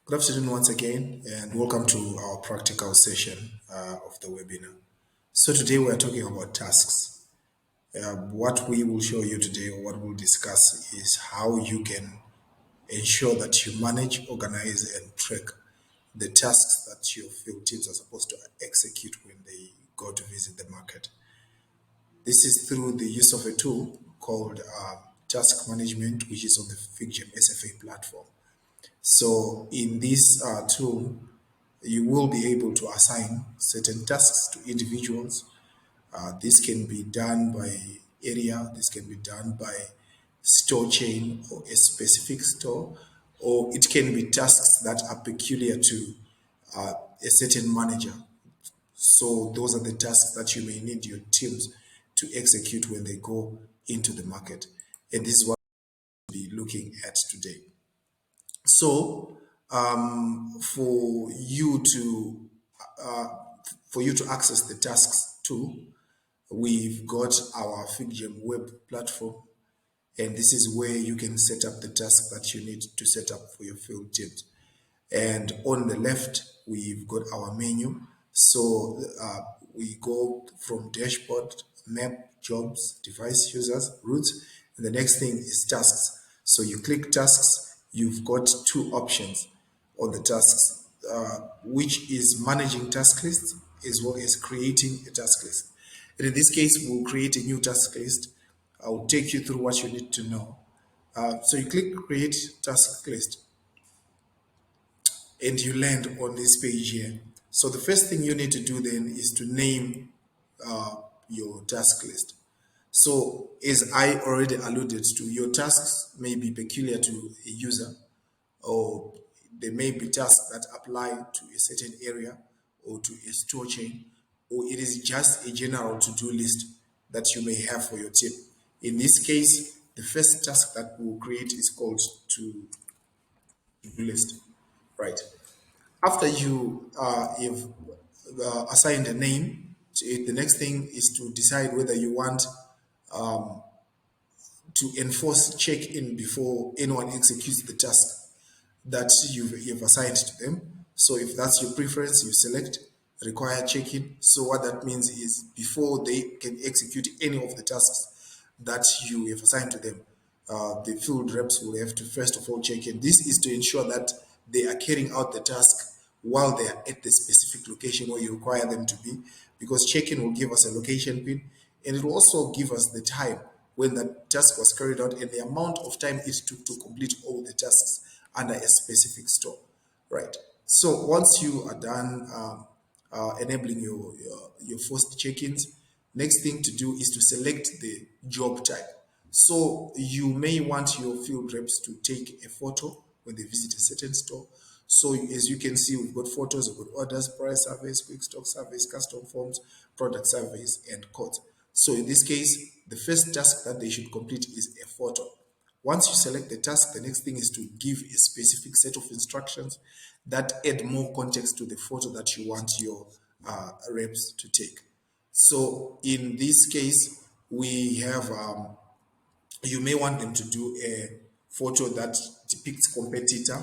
Good afternoon once again, and welcome to our practical session of the webinar. So today we are talking about tasks. What we will show you today, or what we'll discuss, is how you can ensure that you manage, organize, and track the tasks that your field teams are supposed to execute when they go to visit the market. This is through the use of a tool called task management, which is on the FigGem SFA platform. So in this tool, you will be able to assign certain tasks to individuals. This can be done by area, this can be done by store chain or a specific store, or it can be tasks that are peculiar to a certain manager. So those are the tasks that you may need your teams to execute when they go into the market. And this is what we'll be looking at today. So for you to access the tasks tool, we've got our FigGem web platform, and this is where you can set up the tasks that you need to set up for your field teams. And on the left, we've got our menu. So we go from dashboard, map, jobs, device users, routes, and the next thing is tasks. So you click tasks, you've got two options on the tasks, which is managing task lists as well as creating a task list. And in this case, we'll create a new task list. I'll take you through what you need to know. So you click create task list and you land on this page here. So the first thing you need to do then is to name your task list. So as I already alluded to, your tasks may be peculiar to a user, or there may be tasks that apply to a certain area or to a store chain, or it is just a general to-do list that you may have for your team. In this case, the first task that we'll create is called to-do list, right? After you've assigned a name to it, the next thing is to decide whether you want to enforce check-in before anyone executes the task that you've assigned to them. So if that's your preference, you select require check-in. So what that means is before they can execute any of the tasks that you have assigned to them, the field reps will have to first of all check in. This is to ensure that they are carrying out the task while they are at the specific location where you require them to be, because check-in will give us a location pin, and it will also give us the time when that task was carried out and the amount of time it took to complete all the tasks under a specific store, right? So once you are done enabling your first check-ins, next thing to do is to select the job type. So you may want your field reps to take a photo when they visit a certain store. So as you can see, we've got photos, we've got orders, price surveys, quick stock surveys, custom forms, product surveys, and codes. So in this case, the first task that they should complete is a photo. Once you select the task, the next thing is to give a specific set of instructions that add more context to the photo that you want your reps to take. So in this case, we have, you may want them to do a photo that depicts competitor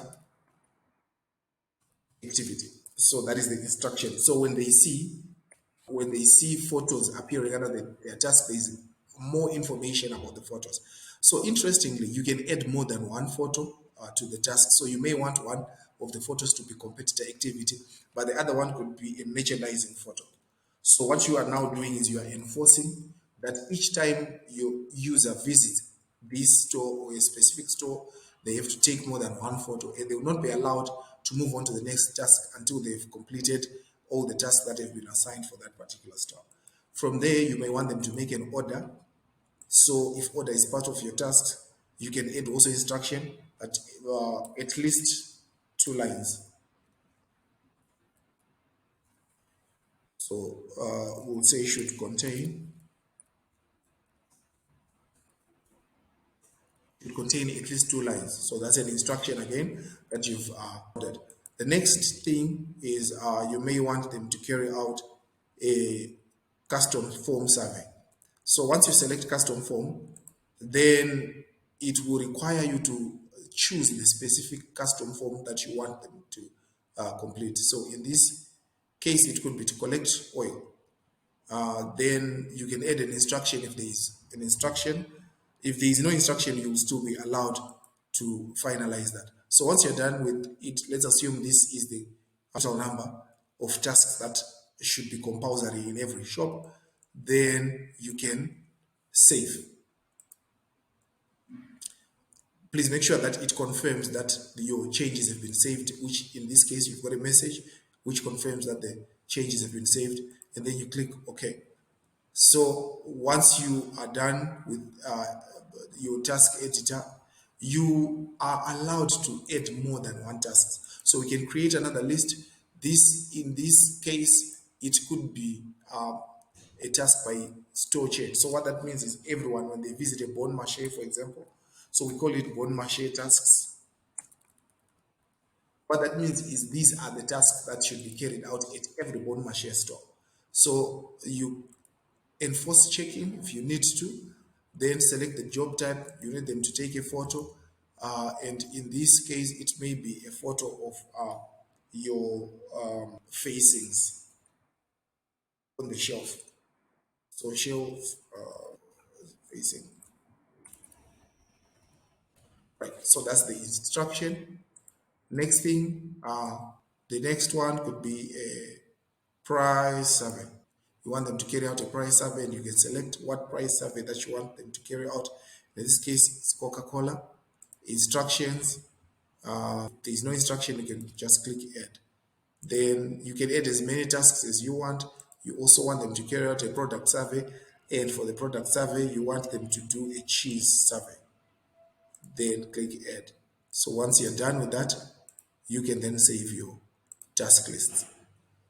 activity. So that is the instruction. So when they see photos appearing under their task, there is more information about the photos. So interestingly, you can add more than one photo to the task. So you may want one of the photos to be competitor activity, but the other one could be a merchandising photo. So what you are now doing is you are enforcing that each time your user visits this store or a specific store, they have to take more than one photo, and they will not be allowed to move on to the next task until they've completed all the tasks that have been assigned for that particular store. From there, you may want them to make an order. So if order is part of your task, you can add also instruction at least 2 lines. So we'll say should contain at least 2 lines. So that's an instruction again that you've ordered. The next thing is you may want them to carry out a custom form survey. So once you select custom form, then it will require you to choose the specific custom form that you want them to complete. So in this case, it could be to collect oil. Then you can add an instruction if there is an instruction. If there is no instruction, you will still be allowed to finalize that. So once you're done with it, let's assume this is the total number of tasks that should be compulsory in every shop. Then you can save. Please make sure that it confirms that your changes have been saved, which in this case, you've got a message which confirms that the changes have been saved, and then you click OK. So once you are done with your task editor, you are allowed to add more than one task. So we can create another list. In this case, it could be a task by store chain. So what that means is everyone, when they visit a bon marché, for example, so we call it bon marché tasks. What that means is these are the tasks that should be carried out at every bon marché store. So you enforce check-in if you need to, then select the job type. You need them to take a photo, and in this case, it may be a photo of your facings on the shelf. So shelf facing, right? So that's the instruction. Next thing, the next one could be a price survey. You want them to carry out a price survey, and you can select what price survey that you want them to carry out. In this case, it's Coca-Cola. Instructions. If there is no instruction, you can just click add. Then you can add as many tasks as you want. You also want them to carry out a product survey, and for the product survey, you want them to do a cheese survey. Then click add. So once you're done with that, you can then save your task list.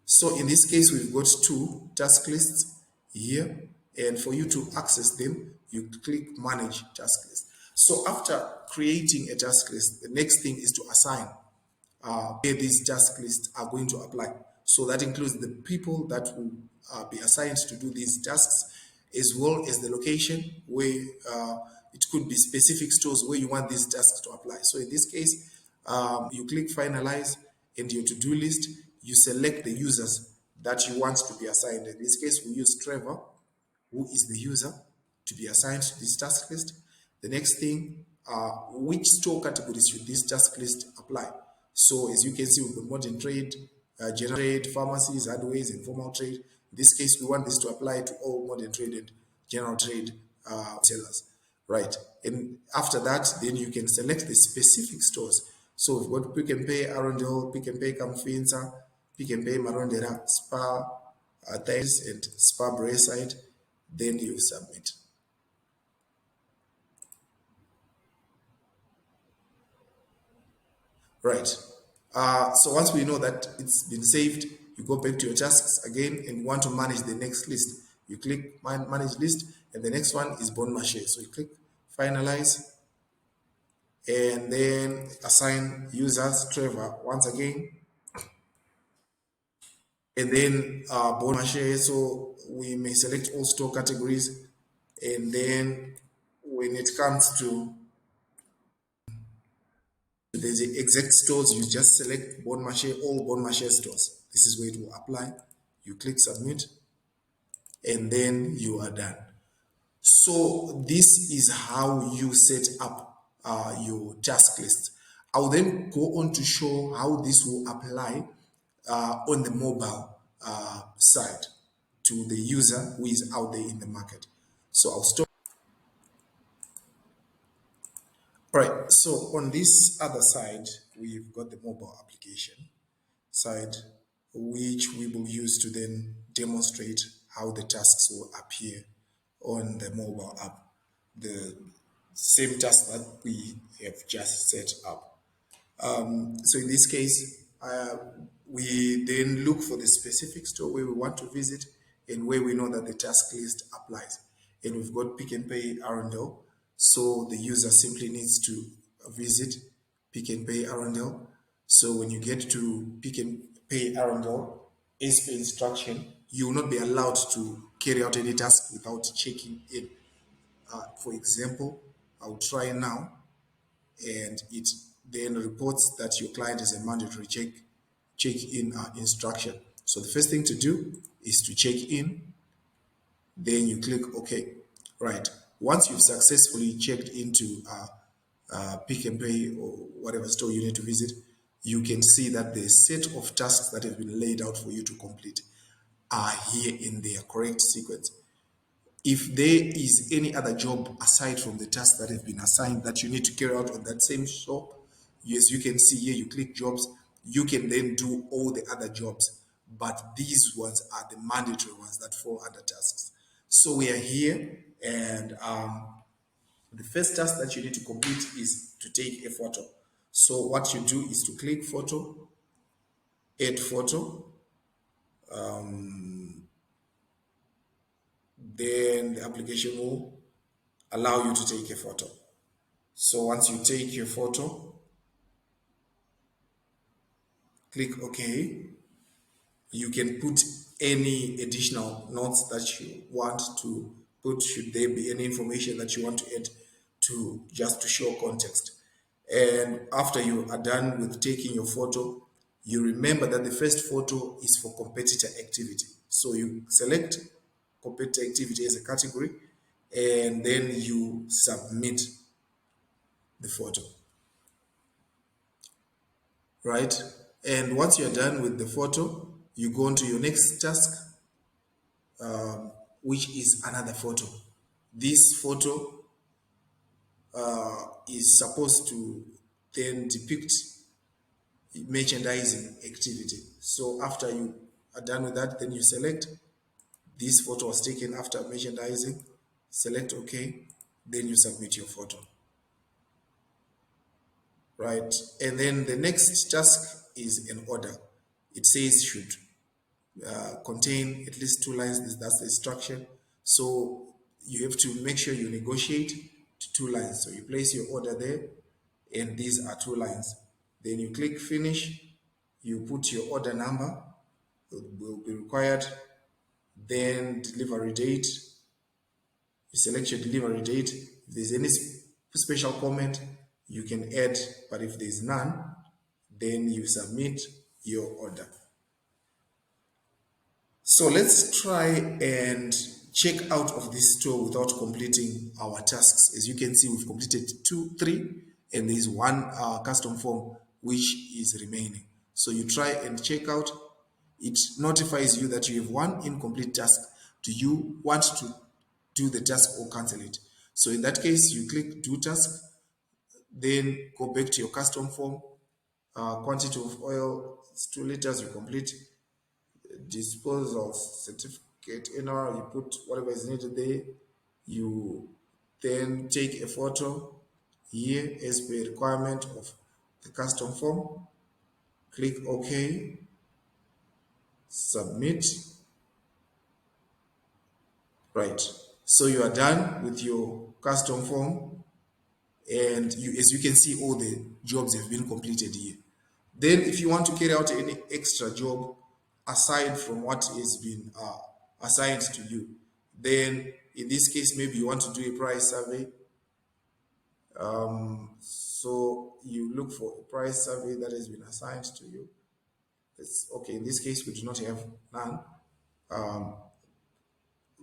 So in this case, we've got two task lists here, and for you to access them, you click manage task list. So after creating a task list, the next thing is to assign where these task lists are going to apply. So that includes the people that will be assigned to do these tasks, as well as the location where it could be specific stores where you want these tasks to apply. So in this case, you click finalize, and your to-do list, you select the users that you want to be assigned. In this case, we use Trevor, who is the user, to be assigned to this task list. The next thing, which store categories should this task list apply? So as you can see, we've got modern trade, general trade, pharmacies, hardwares, informal trade. In this case, we want this to apply to all modern trade and general trade sellers, right? And after that, then you can select the specific stores. So we've got Pick and Pay Arundel, Pick and Pay Kamfinsa, Pick and Pay Marondera, Spa Thais, and Spa Braeside. Then you submit. Right. So once we know that it's been saved, you go back to your tasks again and you want to manage the next list. You click manage list, and the next one is Bon Marché. So you click finalize, and then assign users Trevor once again, and then Bon Marché. So we may select all store categories, and then when it comes to the exact stores, you just select Bon Marché, all Bon Marché stores. This is where it will apply. You click submit, and then you are done. So this is how you set up your task list. I'll then go on to show how this will apply on the mobile side to the user who is out there in the market. So I'll stop. All right, so on this other side, we've got the mobile application side, which we will use to then demonstrate how the tasks will appear on the mobile app. The same task that we have just set up. So in this case, we then look for the specific store where we want to visit and where we know that the task list applies. And we've got Pick and Pay Arundel. So the user simply needs to visit Pick and Pay Arundel. So when you get to Pick and Pay Arundel, as per instruction, you will not be allowed to carry out any task without checking in. For example, I'll try now. and it then reports that your client has a mandatory check-in instruction. So the first thing to do is to check in, then you click OK. Right. Once you've successfully checked into Pick and Pay or whatever store you need to visit, you can see that the set of tasks that have been laid out for you to complete are here in their correct sequence. If there is any other job aside from the tasks that have been assigned that you need to carry out on that same shop, yes, you can see here, you click jobs, you can then do all the other jobs. But these ones are the mandatory ones that fall under tasks. So we are here, and the first task that you need to complete is to take a photo. So what you do is to click photo, add photo, then the application will allow you to take a photo. So once you take your photo, click OK. You can put any additional notes that you want to put, should there be any information that you want to add to just to show context. And after you are done with taking your photo, you remember that the first photo is for competitor activity. So you select competitor activity as a category, and then you submit the photo, right? And once you're done with the photo, you go on to your next task, which is another photo. This photo is supposed to then depict merchandising activity. So after you are done with that, then you select this photo was taken after merchandising, select OK, then you submit your photo, right? And then the next task is an order. It says should contain at least 2 lines. That's the instruction. So you have to make sure you negotiate to 2 lines. So you place your order there, and these are 2 lines. Then you click finish. You put your order number, it will be required. Then delivery date. You select your delivery date. If there's any special comment, you can add, but if there's none, then you submit your order. So let's try and check out of this store without completing our tasks. As you can see, we've completed 3, and there's one custom form which is remaining. So you try and check out. It notifies you that you have one incomplete task. Do you want to do the task or cancel it? So in that case, you click do task, then go back to your custom form. Quantity of oil is 2 liters, you complete. Disposal certificate, you put whatever is needed there. You then take a photo here as per requirement of the custom form. Click OK, submit. Right. So you are done with your custom form, and as you can see, all the jobs have been completed here. Then if you want to carry out any extra job aside from what has been assigned to you, then in this case, maybe you want to do a price survey. So you look for a price survey that has been assigned to you. It's okay. In this case, we do not have none.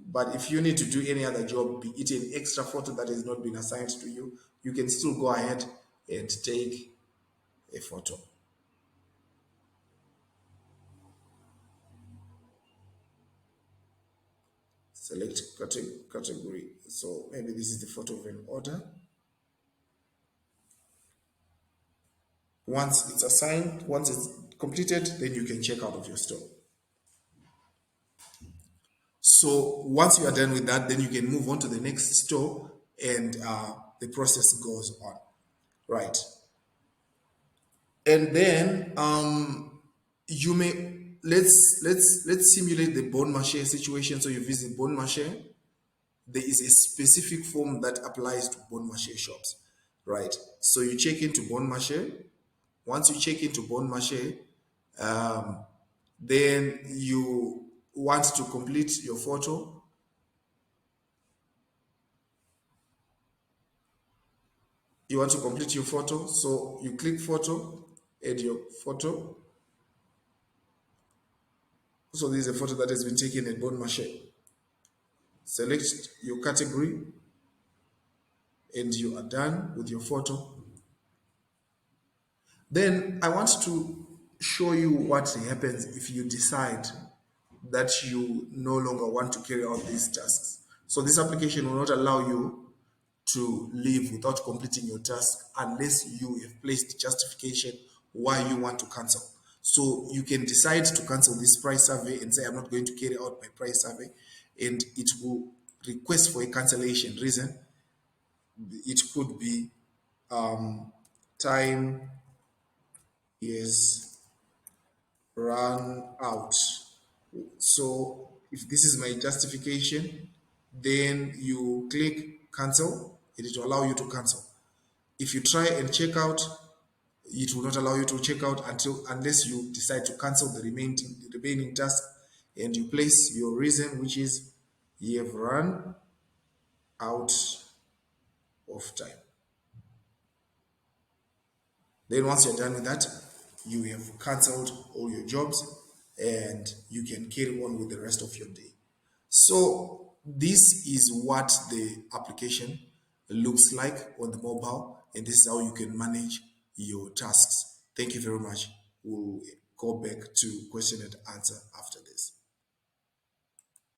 But if you need to do any other job, be it an extra photo that has not been assigned to you, you can still go ahead and take a photo. Select category. So maybe this is the photo of an order. Once it's assigned, once it's completed, then you can check out of your store. So once you are done with that, then you can move on to the next store, and the process goes on, right? And then you may let's simulate the Bon Marché situation. So you visit Bon Marché. There is a specific form that applies to Bon Marché shops, right? So you check into Bon Marché. Once you check into Bon Marché, then you want to complete your photo. You want to complete your photo, so you click photo, add your photo. So this is a photo that has been taken at Bon Marché. Select your category and you are done with your photo. Then I want to show you what happens if you decide that you no longer want to carry out these tasks. So this application will not allow you to leave without completing your task unless you have placed justification why you want to cancel. So you can decide to cancel this price survey and say, I'm not going to carry out my price survey, and it will request for a cancellation reason. It could be time is run out. So if this is my justification, then you click cancel and it will allow you to cancel. If you try and check out, it will not allow you to check out unless you decide to cancel the remaining task, and you place your reason, which is you have run out of time. Then once you're done with that, you have cancelled all your jobs and you can carry on with the rest of your day. So this is what the application looks like on the mobile, and this is how you can manage your tasks. Thank you very much. We'll go back to question and answer after this.